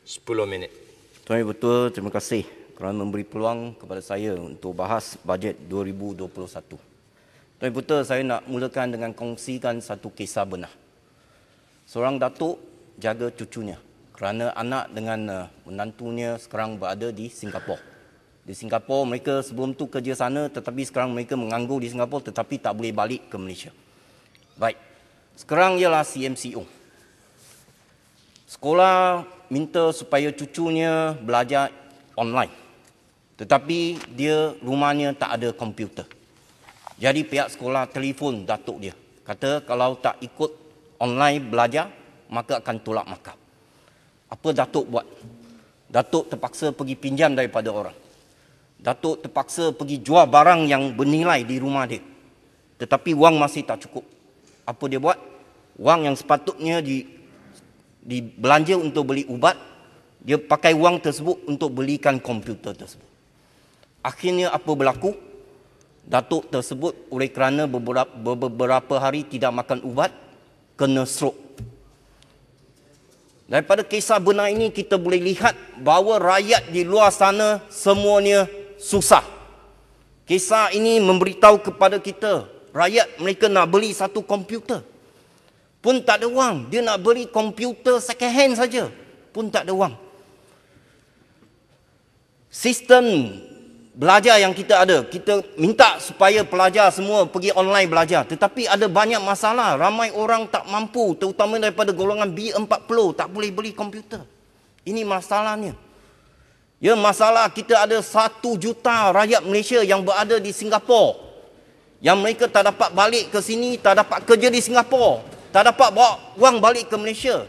10 minit. Tuan Ibu Ketua, terima kasih kerana memberi peluang kepada saya untuk bahas bajet 2021. Tuan Ibu Ketua, saya nak mulakan dengan kongsikan satu kisah benar. Seorang datuk jaga cucunya kerana anak dengan menantunya sekarang berada di Singapura. Di Singapura, mereka sebelum tu kerja sana, tetapi sekarang mereka menganggur di Singapura tetapi tak boleh balik ke Malaysia. Baik, sekarang ialah CMCO. Sekolah minta supaya cucunya belajar online. Tetapi dia rumahnya tak ada komputer. Jadi pihak sekolah telefon datuk dia. Kata kalau tak ikut online belajar, maka akan tolak makam. Apa datuk buat? Datuk terpaksa pergi pinjam daripada orang. Datuk terpaksa pergi jual barang yang bernilai di rumah dia. Tetapi wang masih tak cukup. Apa dia buat? Wang yang sepatutnya dibelanja untuk beli ubat, dia pakai wang tersebut untuk belikan komputer tersebut. Akhirnya apa berlaku? Datuk tersebut oleh kerana beberapa hari tidak makan ubat, kena stroke. Daripada kisah benar ini kita boleh lihat bahawa rakyat di luar sana semuanya susah. Kisah ini memberitahu kepada kita, rakyat mereka nak beli satu komputer pun tak ada wang. Dia nak beli komputer second hand saja pun tak ada wang. Sistem belajar yang kita ada, kita minta supaya pelajar semua pergi online belajar. Tetapi ada banyak masalah. Ramai orang tak mampu, terutama daripada golongan B40, tak boleh beli komputer. Ini masalahnya. Ya, masalah kita ada 1 juta rakyat Malaysia yang berada di Singapura. Yang mereka tak dapat balik ke sini, tak dapat kerja di Singapura. Tak dapat bawa wang balik ke Malaysia.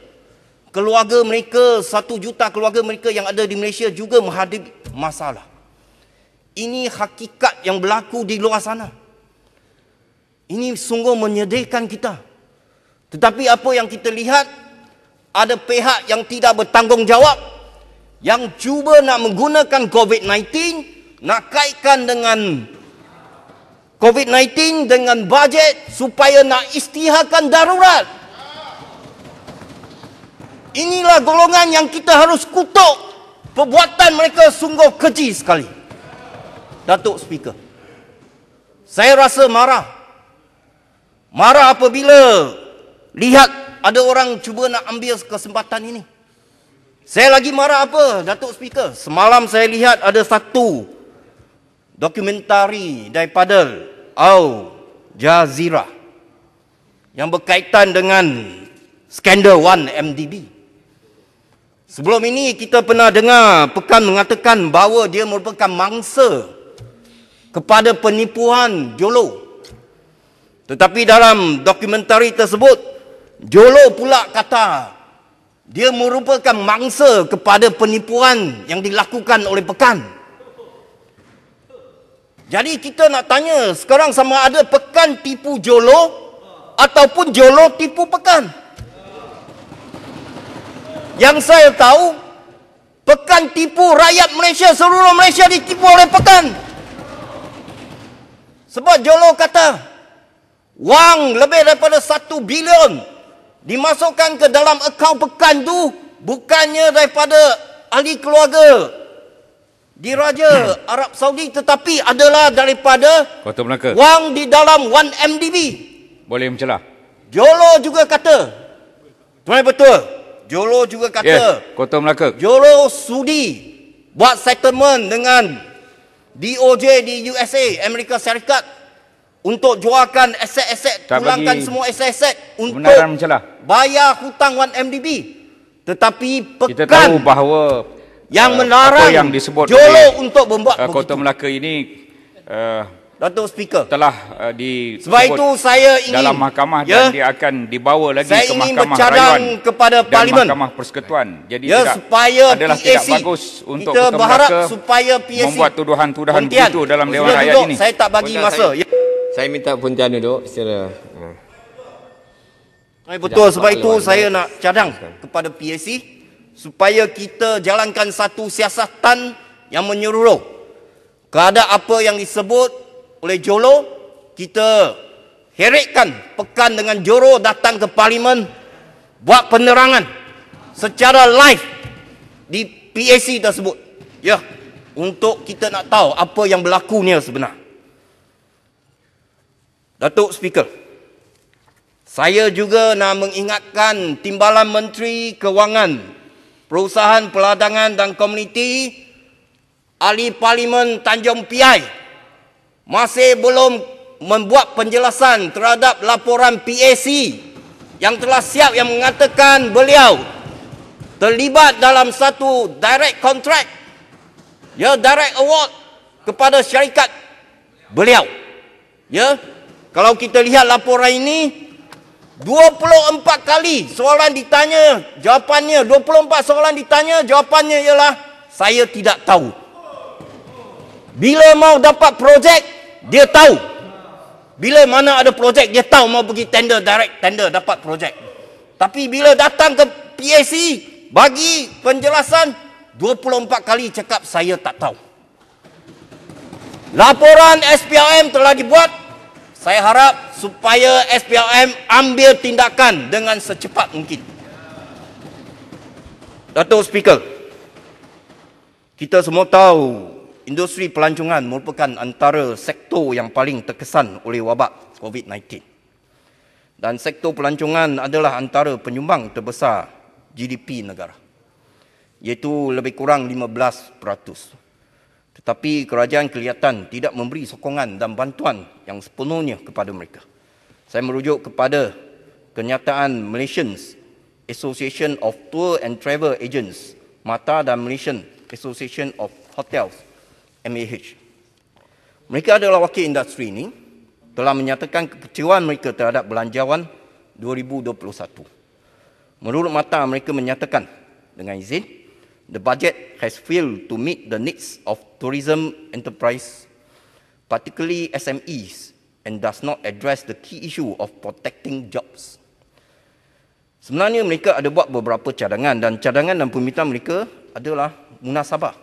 Keluarga mereka, 1 juta keluarga mereka yang ada di Malaysia juga menghadapi masalah. Ini hakikat yang berlaku di luar sana. Ini sungguh menyedihkan kita. Tetapi apa yang kita lihat, ada pihak yang tidak bertanggungjawab, yang cuba nak menggunakan COVID-19, nak kaitkan dengan COVID-19 dengan bajet supaya nak isytiharkan darurat. Inilah golongan yang kita harus kutuk. Perbuatan mereka sungguh keji sekali. Datuk Speaker, saya rasa marah. Marah apabila lihat ada orang cuba nak ambil kesempatan ini. Saya lagi marah apa, Datuk Speaker? Semalam saya lihat ada satu dokumentari daripada Al Jazeera yang berkaitan dengan skandal 1MDB. Sebelum ini kita pernah dengar Pekan mengatakan bahawa dia merupakan mangsa kepada penipuan Jolo. Tetapi dalam dokumentari tersebut, Jolo pula kata dia merupakan mangsa kepada penipuan yang dilakukan oleh Pekan. Jadi kita nak tanya sekarang sama ada Pekan tipu Jolo ataupun Jolo tipu Pekan. Yang saya tahu, Pekan tipu rakyat Malaysia, seluruh Malaysia ditipu oleh Pekan. Sebab Jolo kata, wang lebih daripada 1 bilion dimasukkan ke dalam akaun Pekan tu bukannya daripada ahli keluarga Diraja Arab Saudi, tetapi adalah daripada wang di dalam 1MDB. Boleh mencelah. Jolo juga kata, tuan betul, Jolo juga kata, Kota Melaka, Jolo sudi buat settlement dengan DOJ di USA, Amerika Syarikat, untuk jualkan aset-aset, pulangkan semua aset-aset untuk bayar hutang 1MDB. Tetapi Pekan, kita tahu bahawa yang melarang yang disebut Jolo untuk membuat Kota Melaka ini Datuk Speaker telah sebab itu saya ingin dalam mahkamah dan dia akan dibawa lagi ke mahkamah rayuan kepada dan Parlimen, mahkamah persekutuan. Jadi supaya adalah PAC, tidak bagus untuk kita Kota berharap Melaka supaya PAC membuat tuduhan-tuduhan begitu dalam Dewan Rakyat ini. Saya tak bagi masa. Saya minta puntian duduk secara betul, sebab itu saya nak cadang kepada PAC supaya kita jalankan satu siasatan yang menyeluruh. Keadaan apa yang disebut oleh Jolo, kita heretkan Pekan dengan Jolo datang ke Parlimen, buat penerangan secara live di PAC tersebut. Ya, untuk kita nak tahu apa yang berlakunya sebenar. Datuk Speaker, saya juga nak mengingatkan Timbalan Menteri Kewangan, Perusahaan Peladangan dan Komuniti, Ahli Parlimen Tanjung Piai masih belum membuat penjelasan terhadap laporan PAC yang telah siap, yang mengatakan beliau terlibat dalam satu direct contract, ya, direct award kepada syarikat beliau. Ya, kalau kita lihat laporan ini, 24 kali soalan ditanya, jawapannya 24 soalan ditanya, jawapannya ialah saya tidak tahu. Bila mau dapat projek, dia tahu. Bila mana ada projek, dia tahu mau pergi tender, direct tender, dapat projek. Tapi bila datang ke PAC, bagi penjelasan, 24 kali cakap saya tak tahu. Laporan SPRM telah dibuat. Saya harap supaya SPRM ambil tindakan dengan secepat mungkin. Datuk Speaker, kita semua tahu industri pelancongan merupakan antara sektor yang paling terkesan oleh wabak COVID-19. Dan sektor pelancongan adalah antara penyumbang terbesar GDP negara, iaitu lebih kurang 15%. Tetapi kerajaan kelihatan tidak memberi sokongan dan bantuan yang sepenuhnya kepada mereka. Saya merujuk kepada kenyataan Malaysian Association of Tour and Travel Agents, MATA, dan Malaysian Association of Hotels, MAH. Mereka adalah wakil industri ini telah menyatakan kekecewaan mereka terhadap belanjawan 2021. Menurut MATA, mereka menyatakan dengan izin, the budget has failed to meet the needs of tourism enterprise, particularly SMEs, and does not address the key issue of protecting jobs. Sebenarnya mereka ada buat beberapa cadangan, dan cadangan dan permintaan mereka adalah munasabah.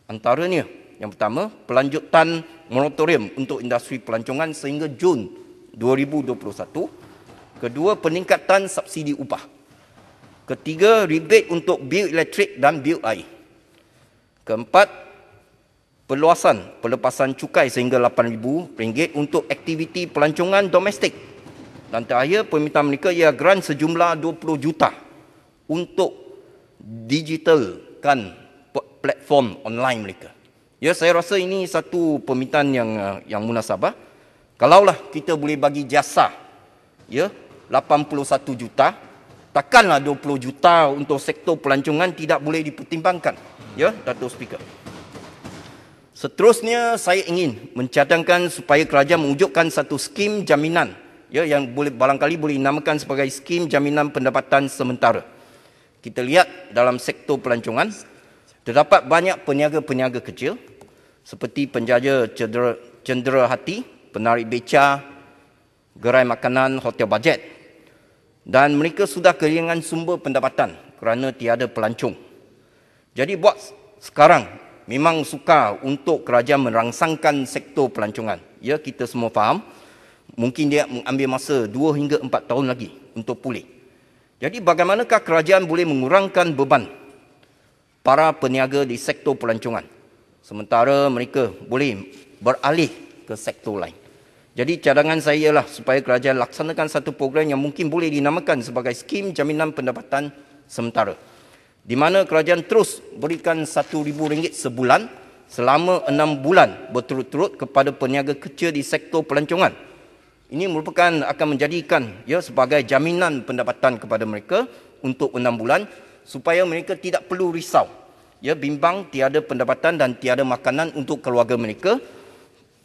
Antaranya, yang pertama, pelanjutan moratorium untuk industri pelancongan sehingga Jun 2021. Kedua, peningkatan subsidi upah. Ketiga, rebate untuk bil elektrik dan bil air. Keempat, pelepasan cukai sehingga RM8,000 untuk aktiviti pelancongan domestik. Dan terakhir, permintaan mereka ialah grant sejumlah 20 juta untuk digitalkan platform online mereka. Ya, saya rasa ini satu permintaan yang munasabah. Kalaulah kita boleh bagi jasa, ya, 81 juta, takkanlah 20 juta untuk sektor pelancongan tidak boleh dipertimbangkan. Ya, Datuk Speaker. Seterusnya, saya ingin mencadangkan supaya kerajaan mewujudkan satu skim jaminan, ya, yang barangkali boleh dinamakan sebagai skim jaminan pendapatan sementara. Kita lihat dalam sektor pelancongan, terdapat banyak peniaga-peniaga kecil seperti penjaja cendera hati, penarik beca, gerai makanan, hotel bajet. Dan mereka sudah kehilangan sumber pendapatan kerana tiada pelancong. Jadi buat sekarang memang sukar untuk kerajaan merangsangkan sektor pelancongan. Ya, kita semua faham. Mungkin dia mengambil masa 2 hingga 4 tahun lagi untuk pulih. Jadi bagaimanakah kerajaan boleh mengurangkan beban para peniaga di sektor pelancongan sementara mereka boleh beralih ke sektor lain? Jadi cadangan saya ialah supaya kerajaan laksanakan satu program yang mungkin boleh dinamakan sebagai skim jaminan pendapatan sementara, di mana kerajaan terus berikan RM1,000 sebulan selama 6 bulan berturut-turut kepada peniaga kecil di sektor pelancongan. Ini merupakan akan menjadikan, ya, sebagai jaminan pendapatan kepada mereka untuk 6 bulan supaya mereka tidak perlu risau, ya, bimbang tiada pendapatan dan tiada makanan untuk keluarga mereka.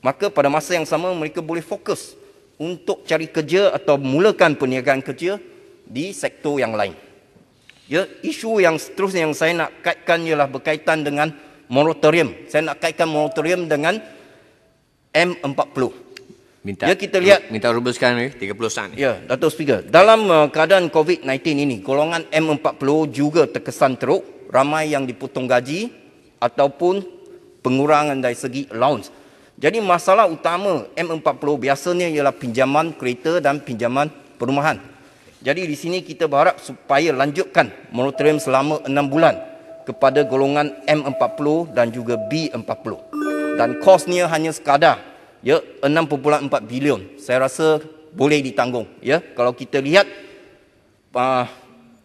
Maka pada masa yang sama mereka boleh fokus untuk cari kerja atau mulakan perniagaan kerja di sektor yang lain. Ya, isu yang seterusnya yang saya nak kaitkan ialah berkaitan dengan moratorium. Saya nak kaitkan moratorium dengan M40. Minta, ya, kita lihat. Minta rubuskan 30 saat. Ya, Datuk Speaker. Dalam keadaan COVID-19 ini, golongan M40 juga terkesan teruk. Ramai yang dipotong gaji ataupun pengurangan dari segi allowance. Jadi masalah utama M40 biasanya ialah pinjaman kereta dan pinjaman perumahan. Jadi di sini kita berharap supaya lanjutkan moratorium selama 6 bulan kepada golongan M40 dan juga B40. Dan kosnya hanya sekadar 6.4 bilion. Saya rasa boleh ditanggung. Kalau kita lihat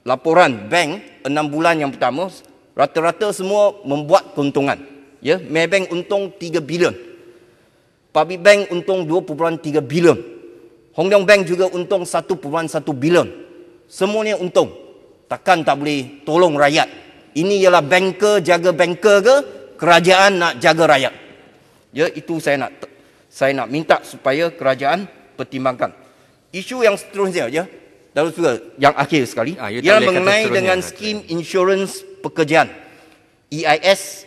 laporan bank 6 bulan yang pertama, rata-rata semua membuat keuntungan. Maybank untung 3 bilion. Public Bank untung 2.3 bilion. Hong Leong Bank juga untung 1.1 bilion. Semuanya untung. Takkan tak boleh tolong rakyat. Ini ialah banker jaga banker ke kerajaan nak jaga rakyat? Itu saya nak minta supaya kerajaan pertimbangkan. Isu yang seterusnya lalu juga yang akhir sekali ialah mengenai dengan skim insurans pekerjaan EIS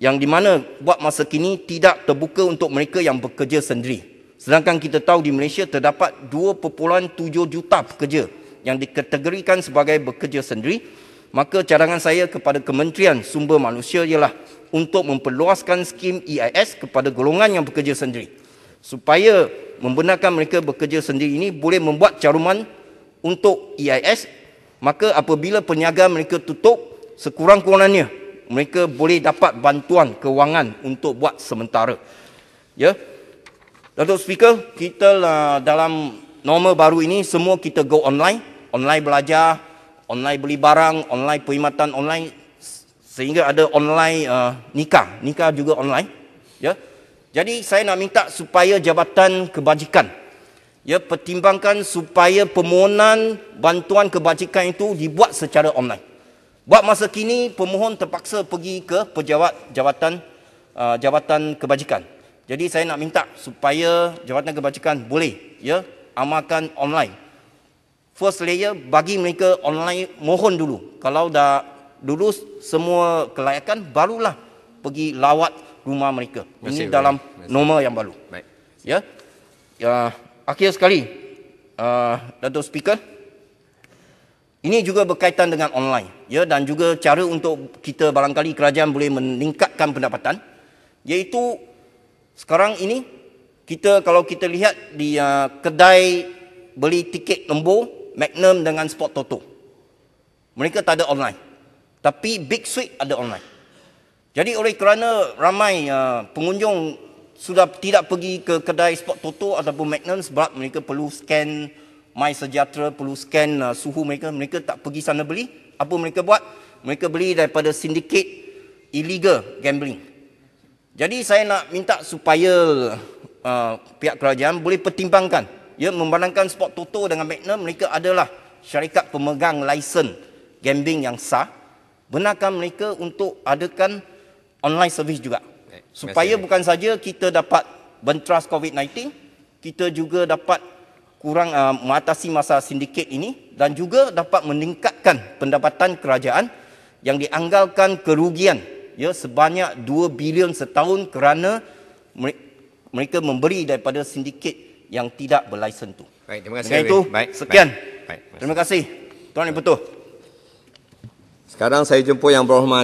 yang di mana buat masa kini tidak terbuka untuk mereka yang bekerja sendiri. Sedangkan kita tahu di Malaysia terdapat 2.7 juta pekerja yang dikategorikan sebagai bekerja sendiri. Maka cadangan saya kepada Kementerian Sumber Manusia ialah untuk memperluaskan skim EIS kepada golongan yang bekerja sendiri. Supaya membenarkan mereka bekerja sendiri ini boleh membuat caruman untuk EIS, maka apabila perniagaan mereka tutup, sekurang-kurangnya mereka boleh dapat bantuan kewangan untuk buat sementara. Datuk Speaker, kita dalam norma baru ini semua kita go online, online belajar, online beli barang, online perkhidmatan online, sehingga ada online nikah juga online. Jadi saya nak minta supaya Jabatan Kebajikan pertimbangkan supaya permohonan bantuan kebajikan itu dibuat secara online. Buat masa kini pemohon terpaksa pergi ke pejabat Jabatan Kebajikan. Jadi saya nak minta supaya Jabatan Kebajikan boleh amalkan online. First layer bagi mereka online, mohon dulu. Kalau dah lulus semua kelayakan, barulah pergi lawat rumah mereka. Ini dalam norma yang baru. Baik. Akhir sekali, Datuk Speaker, ini juga berkaitan dengan online, dan juga cara untuk kita barangkali kerajaan boleh meningkatkan pendapatan, iaitu sekarang ini kalau kita lihat di kedai beli tiket nombor Magnum dengan Sport Toto, mereka tak ada online, tapi Big Sweep ada online. Jadi oleh kerana ramai pengunjung sudah tidak pergi ke kedai Sport Toto ataupun Magnum sebab mereka perlu scan MySejahtera, perlu scan suhu mereka tak pergi sana beli. Apa mereka buat? Mereka beli daripada sindiket illegal gambling. Jadi saya nak minta supaya pihak kerajaan boleh pertimbangkan, memandangkan Sport Toto dengan Magnum, mereka adalah syarikat pemegang lisen gambling yang sah. Benarkan mereka untuk adakan online service juga. Supaya bukan saja kita dapat bentras COVID-19, kita juga dapat mengatasi masa sindiket ini dan juga dapat meningkatkan pendapatan kerajaan yang dianggalkan kerugian sebanyak 2 bilion setahun kerana mereka memberi daripada sindiket yang tidak berlaisan itu. Baik, terima kasih. Dengan itu, sekian. Baik. Terima kasih. Tuan Yang Betul. Sekarang saya jemput Yang Berhormat